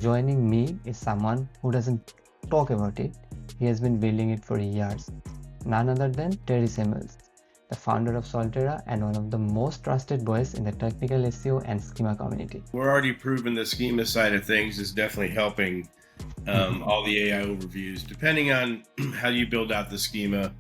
Joining me is someone who doesn't talk about it. He has been building it for years. None other than Terry Samuels, the founder of Salterra and one of the most trusted voice in the technical SEO and schema community. We're already proving the schema side of things is definitely helping all the AI overviews. Depending on how you build out the schema,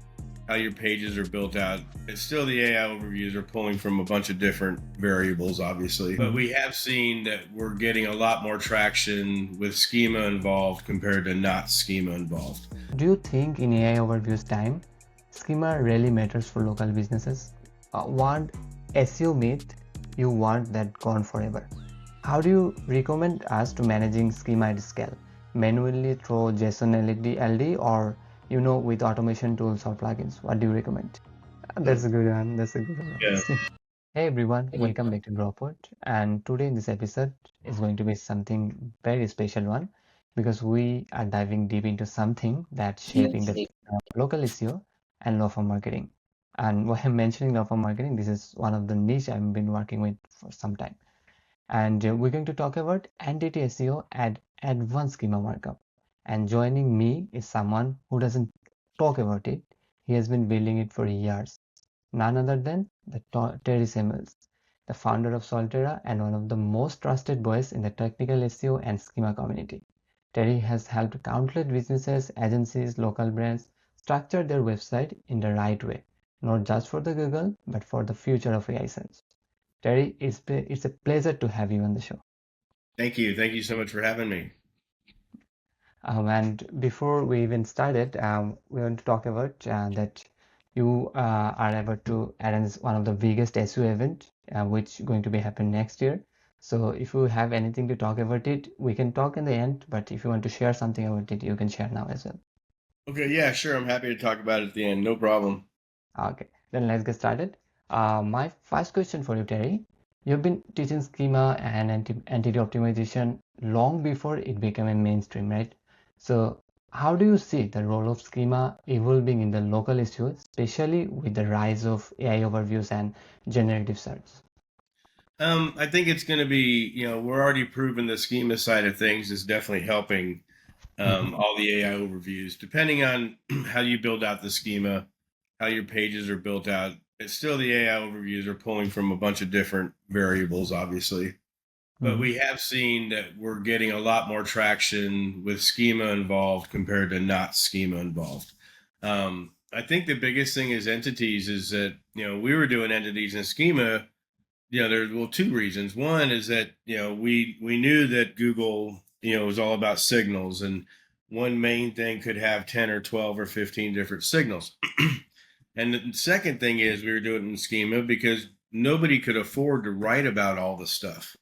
how your pages are built out, it's still the AI overviews are pulling from a bunch of different variables, obviously. But we have seen that we're getting a lot more traction with schema involved compared to not schema involved. Do you think in AI overviews time, schema really matters for local businesses? Want SEO myth, you want that gone forever. How do you recommend us to managing schema at scale? Manually through JSON LD or with automation tools or plugins? What do you recommend? That's a good one. That's a good one. Yeah. Hey everyone, welcome back to GrowPod. And today in this episode is going to be something very special one because we are diving deep into something that's shaping the local SEO and law firm marketing. And why I'm mentioning law firm marketing, this is one of the niche I've been working with for some time. And we're going to talk about entity SEO and advanced schema markup. And joining me is someone who doesn't talk about it. He has been building it for years. None other than Terry Samuels, the founder of Salterra and one of the most trusted voice in the technical SEO and schema community. Terry has helped countless businesses, agencies, local brands structure their website in the right way, not just for the Google, but for the future of AI search. Terry, it's a pleasure to have you on the show. Thank you. Thank you so much for having me. And before we even started, we want to talk about that you are able to arrange one of the biggest SEO event, which going to be happen next year. So if you have anything to talk about it, we can talk in the end. But if you want to share something about it, you can share now as well. Okay, yeah, sure. I'm happy to talk about it at the end. No problem. Okay, then let's get started. My first question for you, Terry. You've been teaching schema and entity optimization long before it became a mainstream, right? So how do you see the role of schema evolving in the local issue, especially with the rise of AI overviews and generative search? I think it's going to be, we're already proving the schema side of things is definitely helping all the AI overviews. Depending on how you build out the schema, how your pages are built out, it's still the AI overviews are pulling from a bunch of different variables, obviously. But we have seen that we're getting a lot more traction with schema involved compared to not schema involved. I think the biggest thing is entities is that, we were doing entities and schema. There's two reasons. One is that we knew that Google was all about signals, and one main thing could have 10 or 12 or 15 different signals. And the second thing is we were doing it in schema because nobody could afford to write about all the stuff.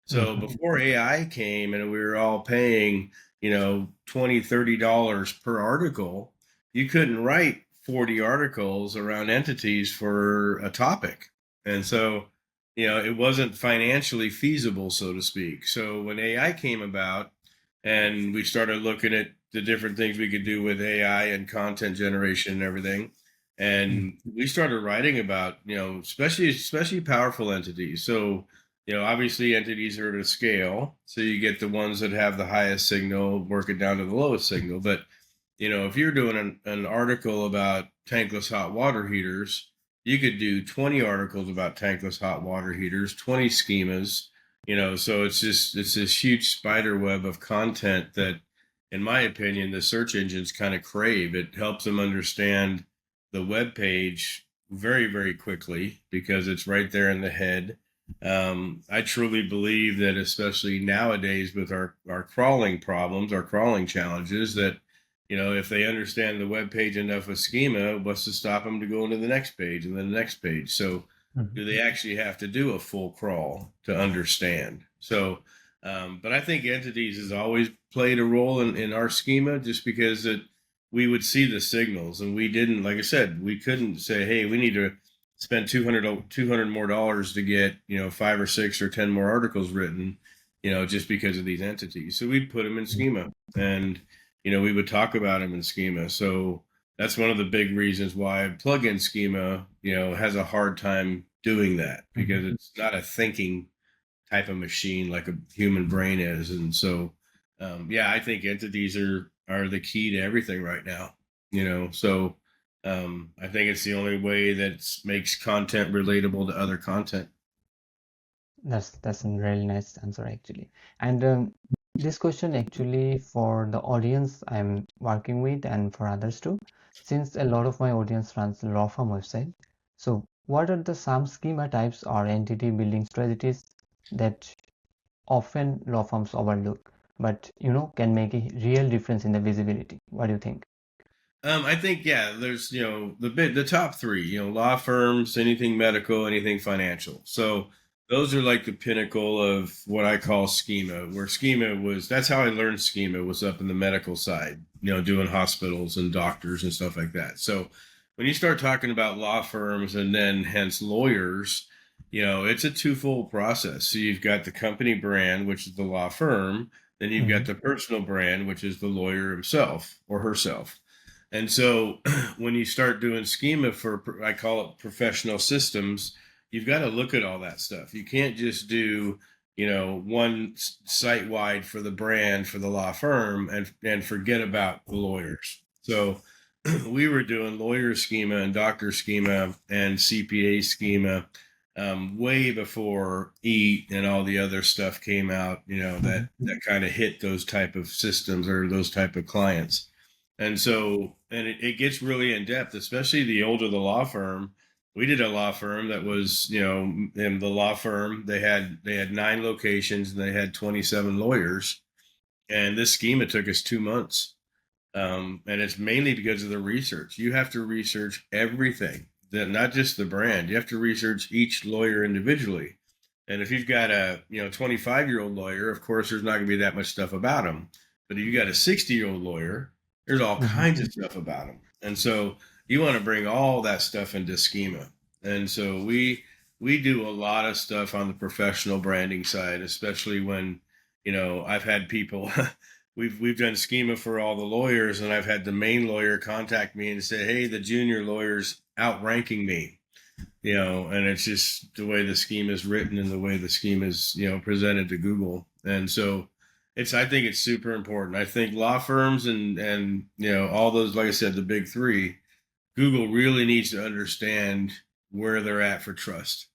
So before AI came and we were all paying $20-$30 per article, you couldn't write 40 articles around entities for a topic. And so it wasn't financially feasible, so to speak. So when AI came about and we started looking at the different things we could do with AI and content generation and everything, and we started writing about, especially powerful entities. So, obviously entities are at a scale. So you get the ones that have the highest signal, work it down to the lowest signal. But, if you're doing an article about tankless hot water heaters, you could do 20 articles about tankless hot water heaters, 20 schemas, so it's this huge spider web of content that, in my opinion, the search engines kind of crave. It helps them understand the web page very, very quickly because it's right there in the head. I truly believe that, especially nowadays with our crawling problems, our crawling challenges, that if they understand the web page enough with schema, what's to stop them to go into the next page and then the next page? So do they actually have to do a full crawl to understand? So, but I think entities has always played a role in our schema just because we would see the signals, and we didn't, like I said, we couldn't say, hey, we need to spend 200 more dollars to get, 5 or 6 or 10 more articles written, just because of these entities. So we'd put them in schema, and, we would talk about them in schema. So that's one of the big reasons why plugin schema, has a hard time doing that, because it's not a thinking type of machine like a human brain is. And so yeah, I think entities are the key to everything right now. So I think it's the only way that makes content relatable to other content. That's a really nice answer actually. And this question actually for the audience I'm working with and for others too, since a lot of my audience runs law firm website. So what are the some schema types or entity building strategies that often law firms overlook, but can make a real difference in the visibility? What do you think? I think yeah, there's the top three, law firms, anything medical, anything financial. So those are like the pinnacle of what I call schema. Where schema was that's how I learned schema was up in the medical side, doing hospitals and doctors and stuff like that. So when you start talking about law firms and then hence lawyers, it's a twofold process. So you've got the company brand, which is the law firm, then you've got Mm-hmm. the personal brand, which is the lawyer himself or herself. And so when you start doing schema for, I call it professional systems, you've got to look at all that stuff. You can't just do, one site wide for the brand for the law firm and forget about the lawyers. So we were doing lawyer schema and doctor schema and CPA schema way before EAT and all the other stuff came out, that kind of hit those type of systems or those type of clients. And so, and it gets really in depth, especially the older the law firm. We did a law firm that was, in the law firm, they had 9 locations and they had 27 lawyers. And this schema took us 2 months. And it's mainly because of the research. You have to research everything, not just the brand. You have to research each lawyer individually. And if you've got a 25-year-old lawyer, of course, there's not going to be that much stuff about him. But if you got a 60-year-old lawyer, there's all Mm-hmm. kinds of stuff about him. And so you want to bring all that stuff into schema. And so we do a lot of stuff on the professional branding side, especially when I've had people we've done schema for all the lawyers, and I've had the main lawyer contact me and say, "Hey, the junior lawyer's outranking me." And it's just the way the scheme is written and the way the scheme is, presented to Google. And so I think it's super important. I think law firms and all those, like I said, the big three, Google really needs to understand where they're at for trust.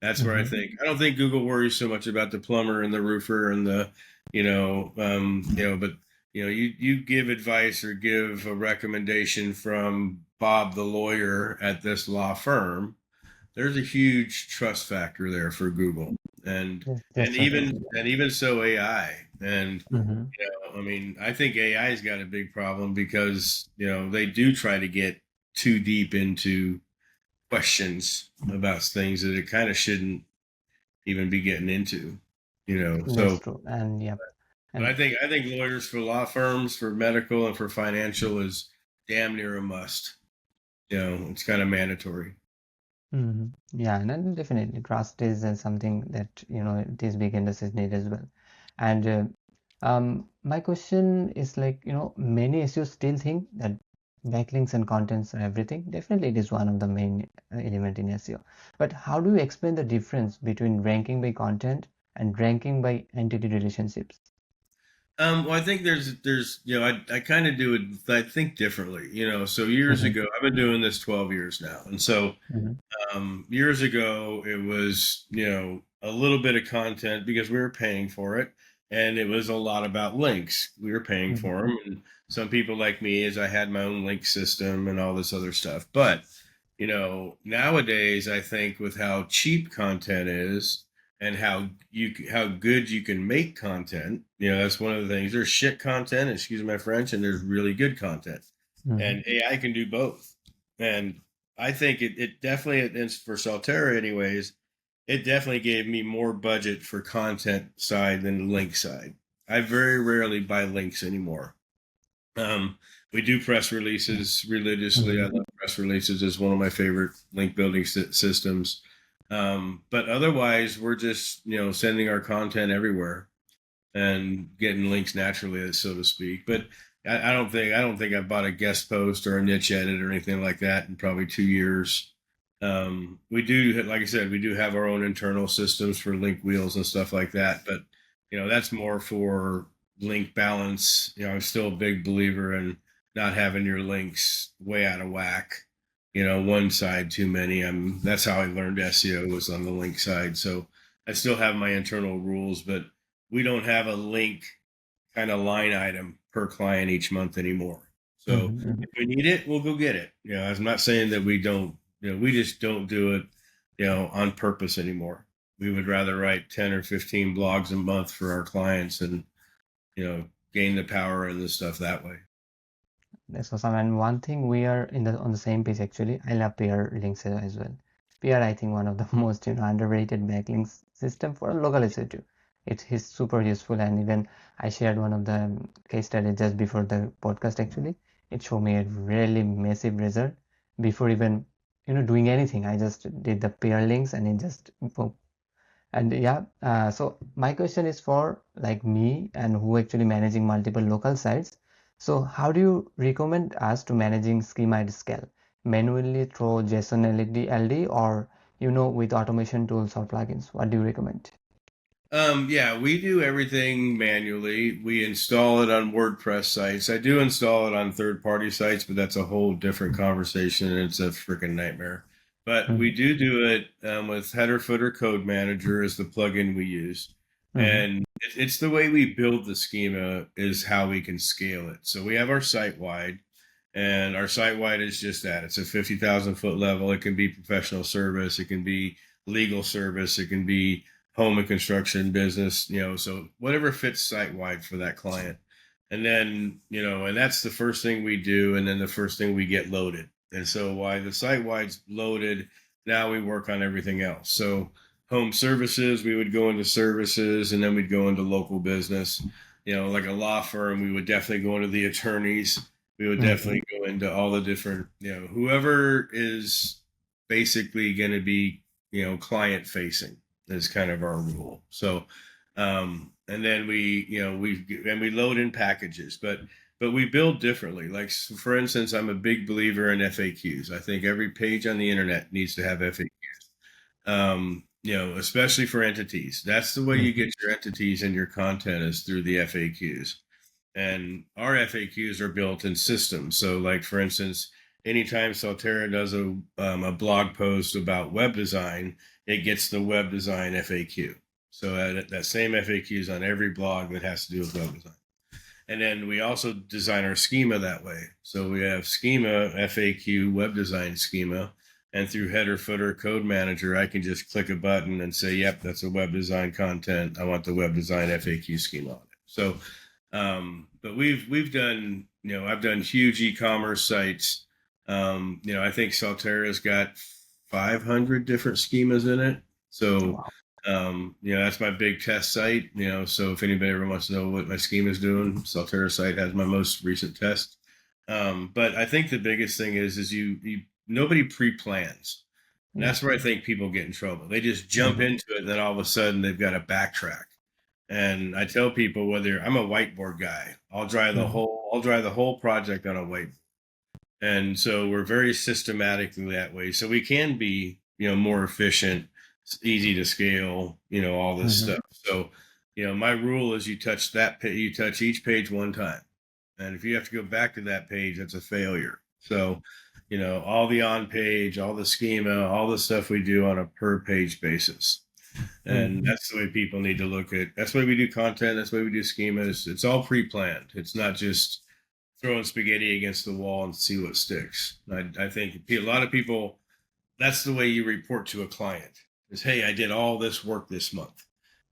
That's where Mm-hmm. I don't think Google worries so much about the plumber and the roofer and the, but you give advice or give a recommendation from Bob the lawyer at this law firm. There's a huge trust factor there for Google, and Yes, and that's so true. even so AI. And Mm-hmm. I mean, I think AI's got a big problem because they do try to get too deep into questions about things that it kind of shouldn't even be getting into. That's So true. And yeah, but and I think lawyers for law firms, for medical, and for financial is damn near a must. It's kind of mandatory. mhm. Yeah, and then definitely trust is something that these big industries need as well. And my question is like many SEOs still think that backlinks and contents are everything. Definitely, it is one of the main element in SEO. But how do you explain the difference between ranking by content and ranking by entity relationships? Well, I think there's I kind of do it. I think differently. So years Mm-hmm. ago, I've been doing this 12 years now, and so Mm-hmm. years ago it was a little bit of content because we were paying for it, and it was a lot about links. We were paying Mm-hmm. for them, and some people like me, as I had my own link system and all this other stuff. But nowadays I think with how cheap content is and how good you can make content, that's one of the things. There's shit content, excuse my French, and there's really good content, Mm-hmm. and AI can do both. And I think it definitely, and for Salterra anyways, it definitely gave me more budget for content side than the link side. I very rarely buy links anymore. Um, we do press releases religiously. I Mm-hmm. love press releases. It's one of my favorite link building systems. But otherwise, we're just sending our content everywhere and getting links naturally, so to speak. But I don't think I've bought a guest post or a niche edit or anything like that in probably 2 years. We do, like I said, we do have our own internal systems for link wheels and stuff like that. But that's more for link balance. I'm still a big believer in not having your links way out of whack. One side too many. That's how I learned SEO, was on the link side. So I still have my internal rules, but we don't have a link kind of line item per client each month anymore. So Mm-hmm. if we need it, we'll go get it. I'm not saying that we don't, we just don't do it, on purpose anymore. We would rather write 10 or 15 blogs a month for our clients and, gain the power and the stuff that way. That's awesome. And one thing we are on the same page actually. I love peer links as well. Peer, I think one of the most underrated backlinks system for a local SEO too. It is super useful, and even I shared one of the case studies just before the podcast actually. It showed me a really massive result before even doing anything. I just did the peer links and it just boom. And yeah, so my question is for like me and who actually managing multiple local sites. So how do you recommend us to managing schema at scale? Manually through JSON LD or with automation tools or plugins? What do you recommend? Yeah, we do everything manually. We install it on WordPress sites. I do install it on third-party sites, but that's a whole different conversation, and it's a freaking nightmare. But we Mm-hmm. do it with Header Footer Code Manager is the plugin we use, Mm-hmm. and it's the way we build the schema is how we can scale it. So we have our site wide, and our site wide is just that. It's a 50,000 foot level. It can be professional service. It can be legal service. It can be home and construction business, so whatever fits site wide for that client. And then, and that's the first thing we do. And then the first thing we get loaded. And so while the site wide's loaded, now we work on everything else. So home services, we would go into services, and then we'd go into local business, like a law firm, we would definitely go into the attorneys. We would Mm-hmm. definitely go into all the different, whoever is basically going to be, client facing is kind of our rule. So, and then we load in packages, but we build differently. Like for instance, I'm a big believer in FAQs. I think every page on the internet needs to have FAQs. Especially for entities. That's the way you Mm-hmm. get your entities and your content is through the FAQs. And our FAQs are built in systems. So, like for instance, anytime Salterra does a blog post about web design, it gets the web design FAQ. So that same FAQ is on every blog that has to do with web design. And then we also design our schema that way. So we have schema, FAQ, web design schema. And through header footer code manager, I can just click a button and say, yep, that's a web design content. I want the web design FAQ schema on it. So, but we've done, I've done huge e-commerce sites. I think Salterra's got 500 different schemas in it. So, Wow. that's my big test site, so if anybody ever wants to know what my schema is doing, Salterra site has my most recent test. But I think the biggest thing is you nobody pre-plans. And Yeah. that's where I think people get in trouble. They just jump Mm-hmm. into it, and then all of a sudden they've got to backtrack. And I tell people, whether I'm a whiteboard guy, Mm-hmm. I'll drive the whole project on a whiteboard. And so we're very systematic in that way. So we can be, more efficient, easy to scale, all this Mm-hmm. stuff. So, my rule is you you touch each page one time. And if you have to go back to that page, that's a failure. So, all the on page, all the schema, all the stuff we do on a per page basis. And Mm-hmm. that's the way people need to look at. That's the way we do content. That's the way we do schemas. It's all pre-planned. It's not just throwing spaghetti against the wall and see what sticks. I think a lot of people, that's the way you report to a client is, hey, I did all this work this month.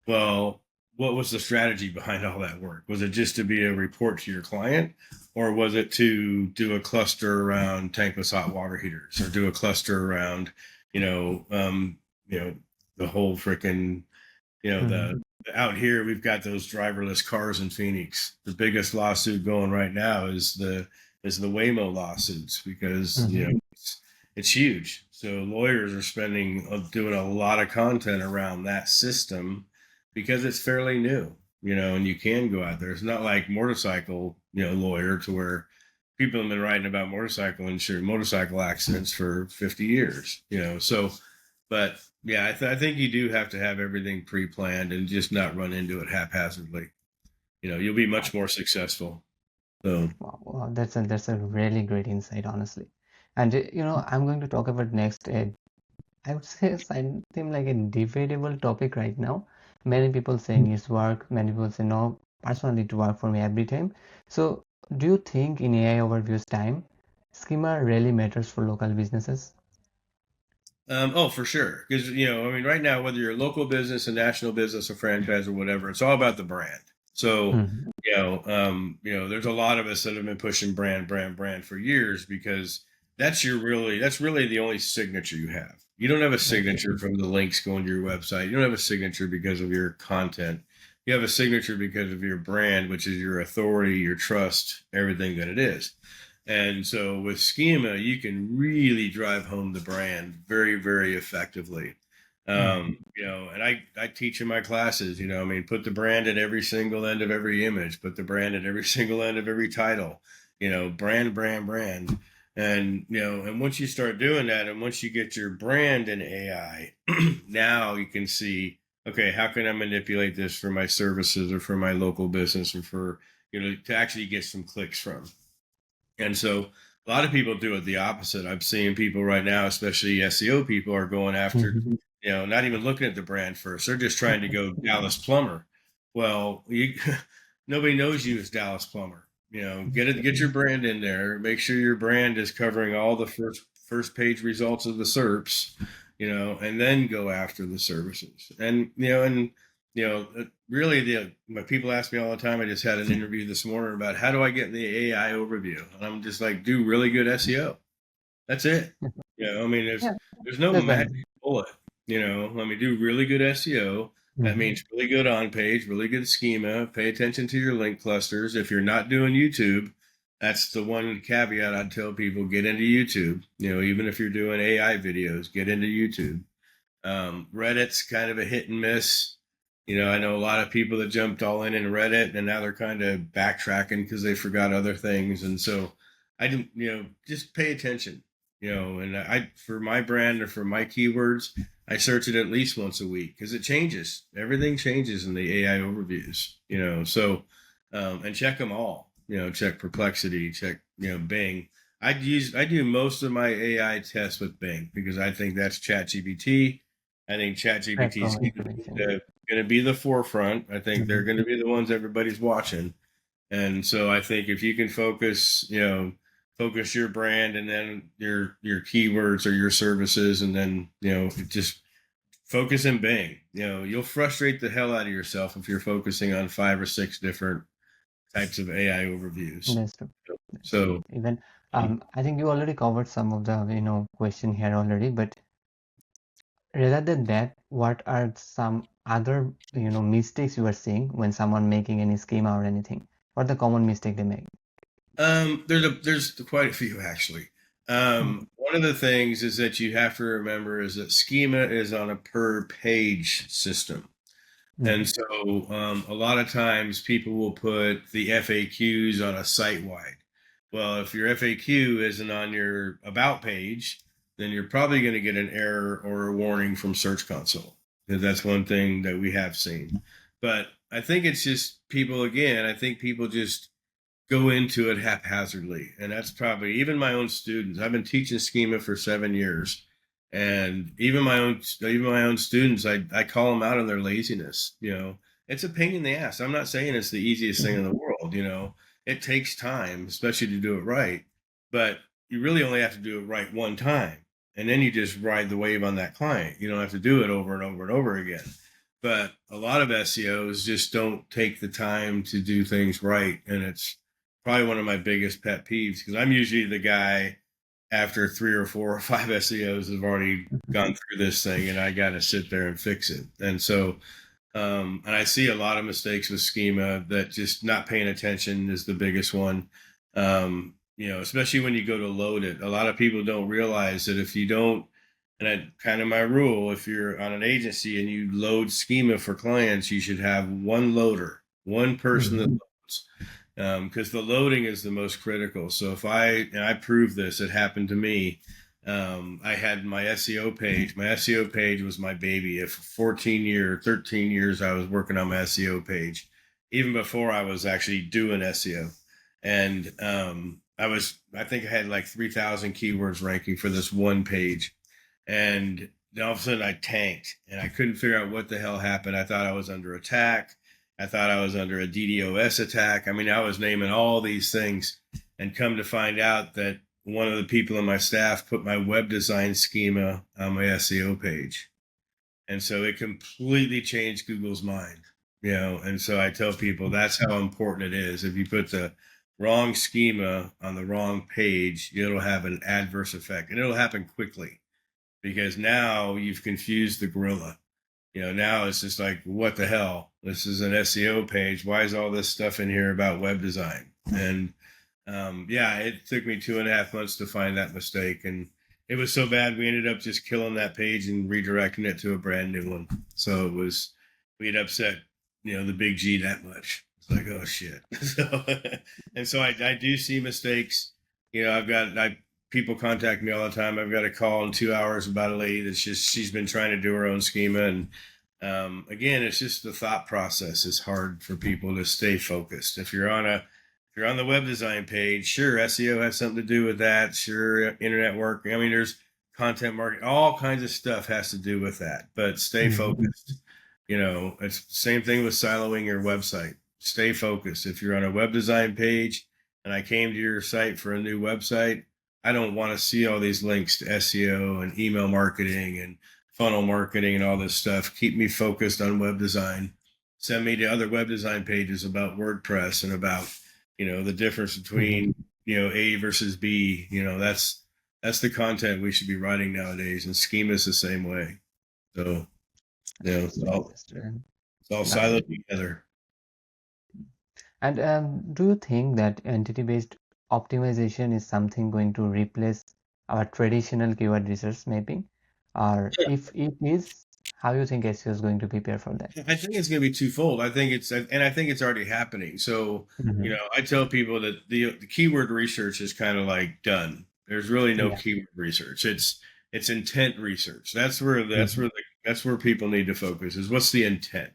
Well, what was the strategy behind all that work? Was it just to be a report to your client, or was it to do a cluster around tankless hot water heaters, or do a cluster around, you know, um, you know, the whole freaking, Mm-hmm. the out here we've got those driverless cars in Phoenix. The biggest lawsuit going right now is the Waymo lawsuits because Mm-hmm. it's huge. So lawyers are spending doing a lot of content around that system because it's fairly new, and you can go out there. It's not like motorcycle, lawyer to where people have been writing about motorcycle accidents for 50 years, so but yeah, I think you do have to have everything pre-planned and just not run into it haphazardly. you'll be much more successful. So, Wow, that's a really great insight, honestly. And I'm going to talk about next. I would say something like a debatable topic right now. Many people saying it's work. Many people say no. Personally, it work for me every time. So, do you think in AI overviews time, schema really matters for local businesses? oh, for sure. Because, I mean, right now, whether you're a local business, a national business, a franchise, or whatever, it's all about the brand. So, Mhm. there's a lot of us that have been pushing brand, brand, brand for years because that's really the only signature you have. You don't have a That's signature from the links going to your website. You don't have a signature because of your content. You have a signature because of your brand, which is your authority, your trust, everything that it is. And so with Schema, you can really drive home the brand very, very effectively. Mhm. And I teach in my classes, I mean, put the brand at every single end of every image, put the brand at every single end of every title, brand, brand, brand. And, and once you start doing that, and once you get your brand in AI, now you can see, okay, how can I manipulate this for my services or for my local business or for, to actually get some clicks from. And so a lot of people do it the opposite. I'm seeing people right now, especially SEO people, are going after, Mhm. not even looking at the brand first. They're just trying to go Dallas Plumber. Well, nobody knows you as Dallas Plumber. Get your brand in there. Make sure your brand is covering all the first page results of the SERPs, and then go after the services. And really, my people ask me all the time. I just had an interview this morning about how do I get in the AI overview, and I'm just like, do really good SEO. That's it. I mean, Yeah, there's no that's magic valid. bullet. I mean, do really good SEO. That Mhm. means really good on page, really good schema. Pay attention to your link clusters. If you're not doing YouTube, that's the one caveat I'd tell people: get into YouTube. Even if you're doing AI videos, get into YouTube. Reddit's kind of a hit and miss. I know a lot of people that jumped all in Reddit and now they're kind of backtracking because they forgot other things. And so I didn't, just pay attention, and for my brand or for my keywords, I search it at least once a week because it changes. Everything changes in the AI overviews, and check them all, check Perplexity, check, Bing. I do most of my AI tests with Bing because I think that's ChatGPT. I think Correct ChatGPT is for information. going to be the forefront. I think they're Mhm. going to be the ones everybody's watching. And so I think if you can focus your brand and then your keywords or your services, and then just focus in Bing. You'll frustrate the hell out of yourself if you're focusing on 5 or 6 different types of AI overviews. That's true. That's true. So Even I think you already covered some of the question here already, but rather than that, what are some other mistakes you are seeing when someone making any schema or anything? What the common mistake they make? there's quite a few actually. One of the things is that you have to remember is that Schema is on a per page system. And Mm-hmm. so a lot of times people will put the FAQs on a site wide. Well, if your FAQ isn't on your about page, then you're probably going to get an error or a warning from Search Console. Because that's one thing that we have seen. But I think it's just people, again, I think people just go into it haphazardly. And that's probably even my own students. I've been teaching schema for 7 years. And even my own students, I call them out on their laziness. It's a pain in the ass. I'm not saying it's the easiest thing in the world. It takes time, especially to do it right. But you really only have to do it right one time. And then you just ride the wave on that client. You don't have to do it over and over and over again. But a lot of SEOs just don't take the time to do things right. And it's probably one of my biggest pet peeves because I'm usually the guy after 3 or 4 or 5 SEOs have already gone through this thing and I got to sit there and fix it. And so, and I see a lot of mistakes with schema that just not paying attention is the biggest one. Especially when you go to load it, a lot of people don't realize that if you don't, and I kind of my rule, if you're on an agency and you load schema for clients, you should have one loader, one person that Mm-hmm. loads because the loading is the most critical. So and I proved this, it happened to me. I had my SEO page. My SEO page was my baby. If 13 years, I was working on my SEO page. even before I was actually doing SEO. And I think I had like 3,000 keywords ranking for this one page. And then all of a sudden I tanked and I couldn't figure out what the hell happened. I thought I was under attack. I thought I was under a DDoS attack. I mean, I was naming all these things, and come to find out that one of the people in my staff put my web design schema on my SEO page. And so it completely changed Google's mind, and so I tell people that's how important it is. If you put the wrong schema on the wrong page, it'll have an adverse effect, and it'll happen quickly, because now you've confused the gorilla. Now it's just like, what the hell? This is an SEO page. Why is all this stuff in here about web design? And it took me 2.5 months to find that mistake. And it was so bad, we ended up just killing that page and redirecting it to a brand new one. So we had upset, the big G that much. It's like, oh shit. So I do see mistakes. People contact me all the time. I've got a call in 2 hours about a lady that's she's been trying to do her own schema. And again, it's just the thought process is hard for people to stay focused. If you're on the web design page, sure, SEO has something to do with that. Sure, internet working. I mean, there's content marketing, all kinds of stuff has to do with that, but stay focused. It's the same thing with siloing your website. Stay focused. If you're on a web design page and I came to your site for a new website, I don't want to see all these links to SEO and email marketing and funnel marketing and all this stuff. Keep me focused on web design. Send me to other web design pages about WordPress and about, the difference between, A versus B. That's the content we should be writing nowadays. And Schema is the same way. So, it's all siloed together. And do you think that entity-based optimization is something going to replace our traditional keyword research mapping? Or if it is, how you think SEO is going to prepare for that? I think it's going to be twofold. I think it's already happening. So, I tell people that the keyword research is kind of like done. There's really no keyword research. It's intent research. That's where people need to focus is what's the intent?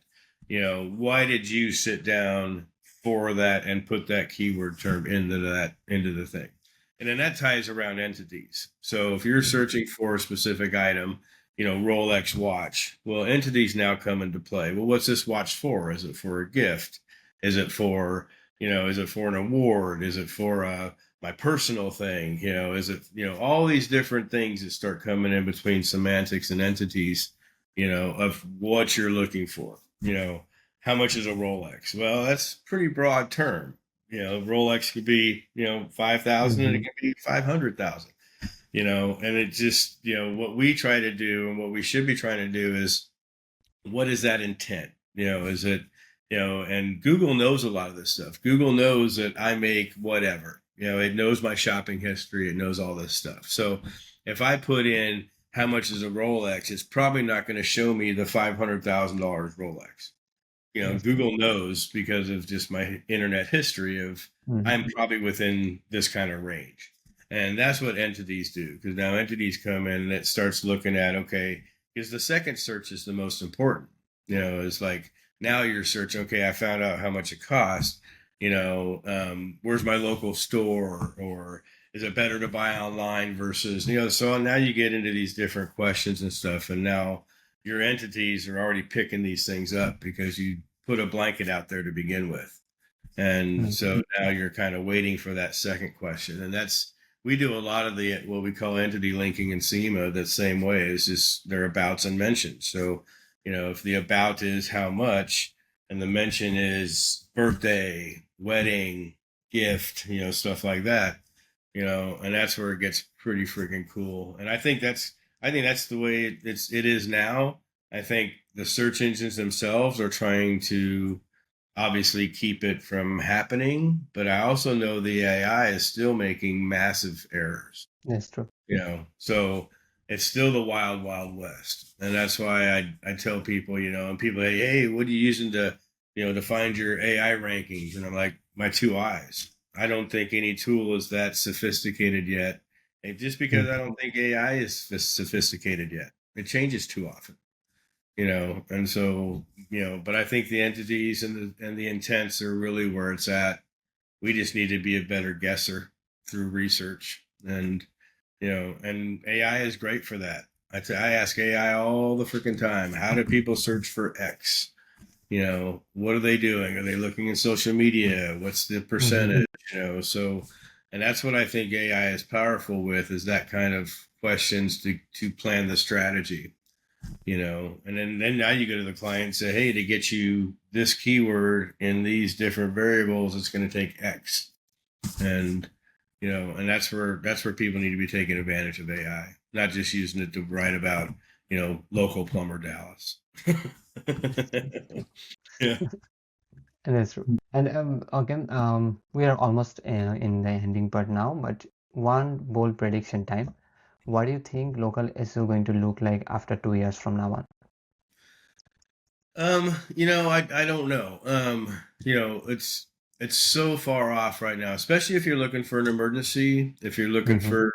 Why did you sit down for that and put that keyword term into the thing? And then that ties around entities. So if you're searching for a specific item, Rolex watch. Well, entities now come into play. Well, what's this watch for? Is it for a gift? Is it for an award? Is it for my personal thing? Is it, all these different things that start coming in between semantics and entities, of what you're looking for. How much is a Rolex? Well, that's a pretty broad term. Rolex could be, 5,000 and it could be 500,000. And it just, what we try to do and what we should be trying to do is, what is that intent? Is it, and Google knows a lot of this stuff. Google knows that I make whatever, it knows my shopping history. It knows all this stuff. So if I put in how much is a Rolex, it's probably not going to show me the $500,000 Rolex. Google knows because of just my internet history of I'm probably within this kind of range. And that's what entities do, because now entities come in and it starts looking at, okay, because the second search is the most important. It's like now you're searching, okay, I found out how much it costs. Where's my local store, or is it better to buy online versus, so now you get into these different questions and stuff. And now your entities are already picking these things up because you put a blanket out there to begin with. And so now you're kind of waiting for that second question. And we do a lot of what we call entity linking in Schema the same way. It's just their abouts and mentions. So, if the about is how much and the mention is birthday, wedding, gift, stuff like that, and that's where it gets pretty freaking cool. And I think that's the way it is now. I think the search engines themselves are trying to obviously keep it from happening, but I also know the AI is still making massive errors. That's true. So it's still the wild, wild west. And that's why I tell people, and people say, hey, what are you using to find your AI rankings? And I'm like, my two eyes. I don't think any tool is that sophisticated yet. And just because I don't think AI is sophisticated yet, it changes too often. and so, but I think the entities and the intents are really where it's at. We just need to be a better guesser through research, and and AI is great for that. I ask AI all the freaking time, how do people search for X? What are they doing? Are they looking in social media? What's the Mm-hmm. percentage? So, and that's what I think AI is powerful with, is that kind of questions to plan the strategy. And then now you go to the client and say, hey, to get you this keyword in these different variables, it's going to take X. And and that's where people need to be taking advantage of AI, not just using it to write about local plumber Dallas. Yeah. And that's true. And again, we are almost in the ending part now, but one bold prediction time. What do you think local SEO going to look like after 2 years from now on? I don't know. It's so far off right now, especially if you're looking for an emergency, if you're looking Mm-hmm. for,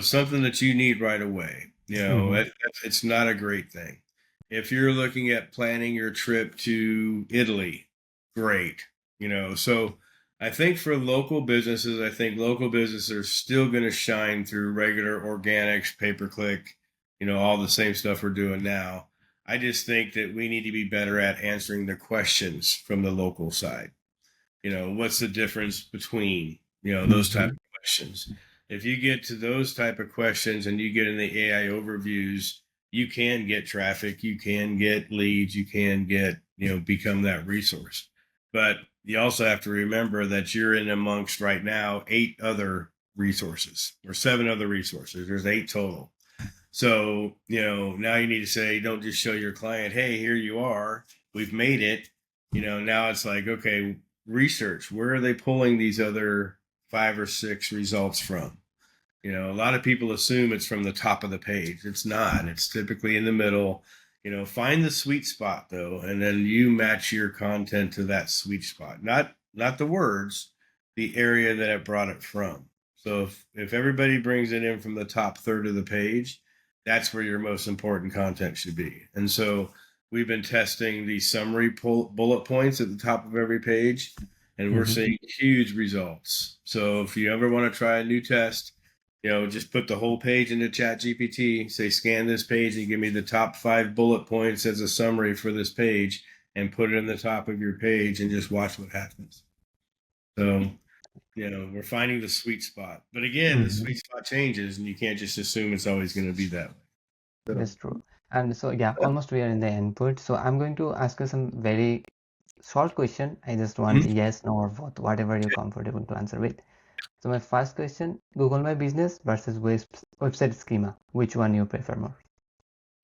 something that you need right away. Mm-hmm. It's not a great thing. If you're looking at planning your trip to Italy, great. So I think for local businesses, I think local businesses are still going to shine through regular organics, pay per click, all the same stuff we're doing now. I just think that we need to be better at answering the questions from the local side. What's the difference between, those type Mm-hmm. of questions? If you get to those type of questions and you get in the AI overviews, you can get traffic, you can get leads, you can get, become that resource. But you also have to remember that you're in amongst right now 8 other resources or 7 other resources. There's 8 total. So, now you need to say, don't just show your client, hey, here you are, we've made it. Now it's like, okay, research, where are they pulling these other 5 or 6 results from? A lot of people assume it's from the top of the page. It's not. It's typically in the middle. Find the sweet spot though, and then you match your content to that sweet spot. Not the words, the area that it brought it from. So if everybody brings it in from the top third of the page, that's where your most important content should be. And so we've been testing the summary bullet points at the top of every page, and we're Mm-hmm. seeing huge results. So if you ever want to try a new test, just put the whole page into Chat GPT, say, scan this page and give me the top 5 bullet points as a summary for this page, and put it in the top of your page and just watch what happens. So, we're finding the sweet spot. But again, the Mm-hmm. sweet spot changes, and you can't just assume it's always going to be that way. So, That's true. And so, yeah, almost we are in the input. So I'm going to ask you some very short question. I just want mhm. yes, no, or both, whatever you're comfortable to answer with. So my first question, Google My Business versus website schema. Which one you prefer more?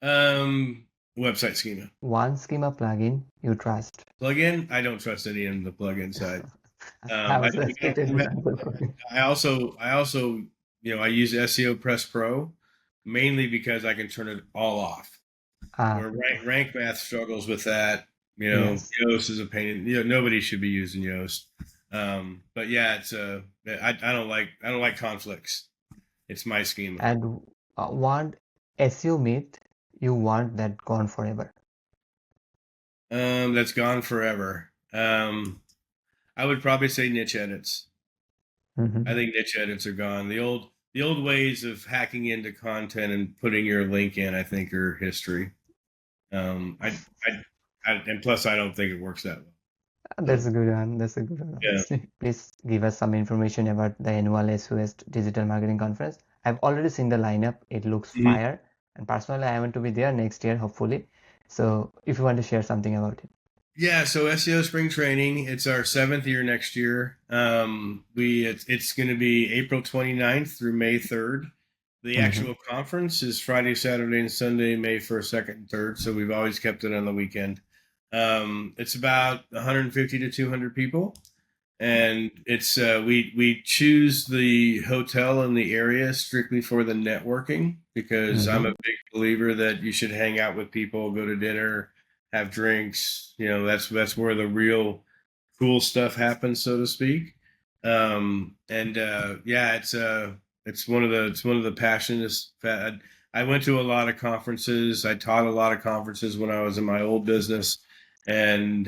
um, Website schema. One schema plugin you trust. Plugin, I don't trust any in the plugin side. I I was don't, I expecting don't this have, answer from you. I also, I use SEO Press Pro mainly because I can turn it all off. Ah, Where rank math struggles with that. yes. Yoast is a pain. Nobody should be using Yoast. But yeah, I don't like conflicts. It's my schema. And one SEO myth you want that gone forever. That's gone forever. I would probably say niche edits. I Mm-hmm. think niche edits are gone. The old ways of hacking into content and putting your link in, I think, are history. And plus, I don't think it works that well. That's So a good one. That's a good one, yeah. honestly. Please give us some information about the annual SOS Digital Marketing Conference. I've already seen the lineup. It looks Mhm. fire. And personally, I want to be there next year, hopefully. So if you want to share something about it. Yeah, so SEO Spring Training, it's our 7th year next year. It's going to be April 29th through May 3rd. The Mm-hmm. actual conference is Friday, Saturday, and Sunday, May 1st, 2nd, and 3rd. So we've always kept it on the weekend. It's about 150 to 200 people, and it's we choose the hotel in the area strictly for the networking, because I'm Mm-hmm. a big believer that you should hang out with people, go to dinner, have drinks. That's where the real cool stuff happens, so to speak. And yeah, it's one of the passions. I went to a lot of conferences. I taught a lot of conferences when I was in my old business. And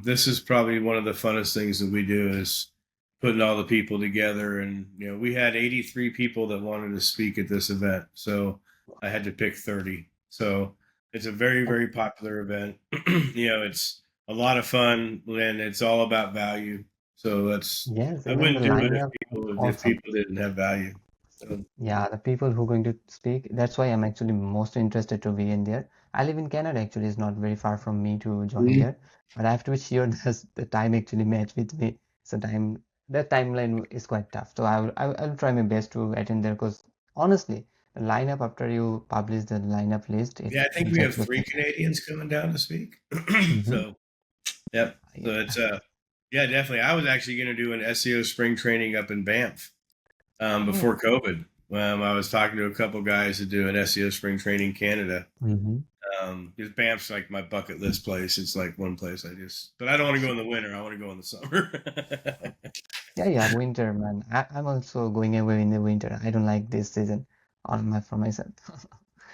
this is probably one of the funnest things that we do is putting all the people together. And, we had 83 people that wanted to speak at this event. So I had to pick 30. So it's a very, Uh, very popular event. It's a lot of fun and it's all about value. So Yes, I even the wouldn't do it lineup is if awesome. people didn't have value. So, Yeah, the people who are going to speak, that's why I'm actually most interested to be in there. I live in Canada actually, it's not very far from me to join mm, there, but I have to be sure that the time actually match with me. So that timeline is quite tough. So I'll try my best to attend there because honestly, the lineup after you publish the lineup list, yeah, I think it we have just looks 3 like Canadians coming down to speak. mm-hmm. So, yep. So Yeah. yeah, definitely. I was actually going to do an SEO spring training up in Banff Oh. before COVID. I was talking to a couple guys that do an SEO spring training Canada. Mm-hmm. Because Banff's like my bucket list place. It's like one place but I don't want to go in the winter. I want to go in the summer. Yeah, winter, man. I'm also going away in the winter. I don't like this season for myself.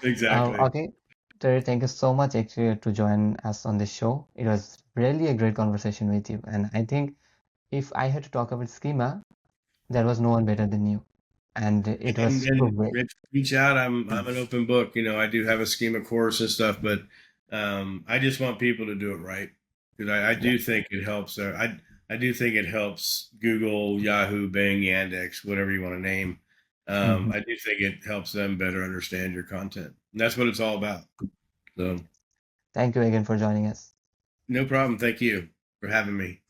Exactly. Okay, Terry, thank you so much actually to join us on this show. It was really a great conversation with you. And I think if I had to talk about schema, there was no one better than you. And it was super And great. reach out. I'm an open book. I do have a schema course and stuff, but I just want people to do it right because I Yeah. do think it helps. I do think it helps Google, Yahoo, Bing, Yandex, whatever you want to name. Mhm. I do think it helps them better understand your content. And that's what it's all about. So Thank you again for joining us. no problem. Thank you for having me.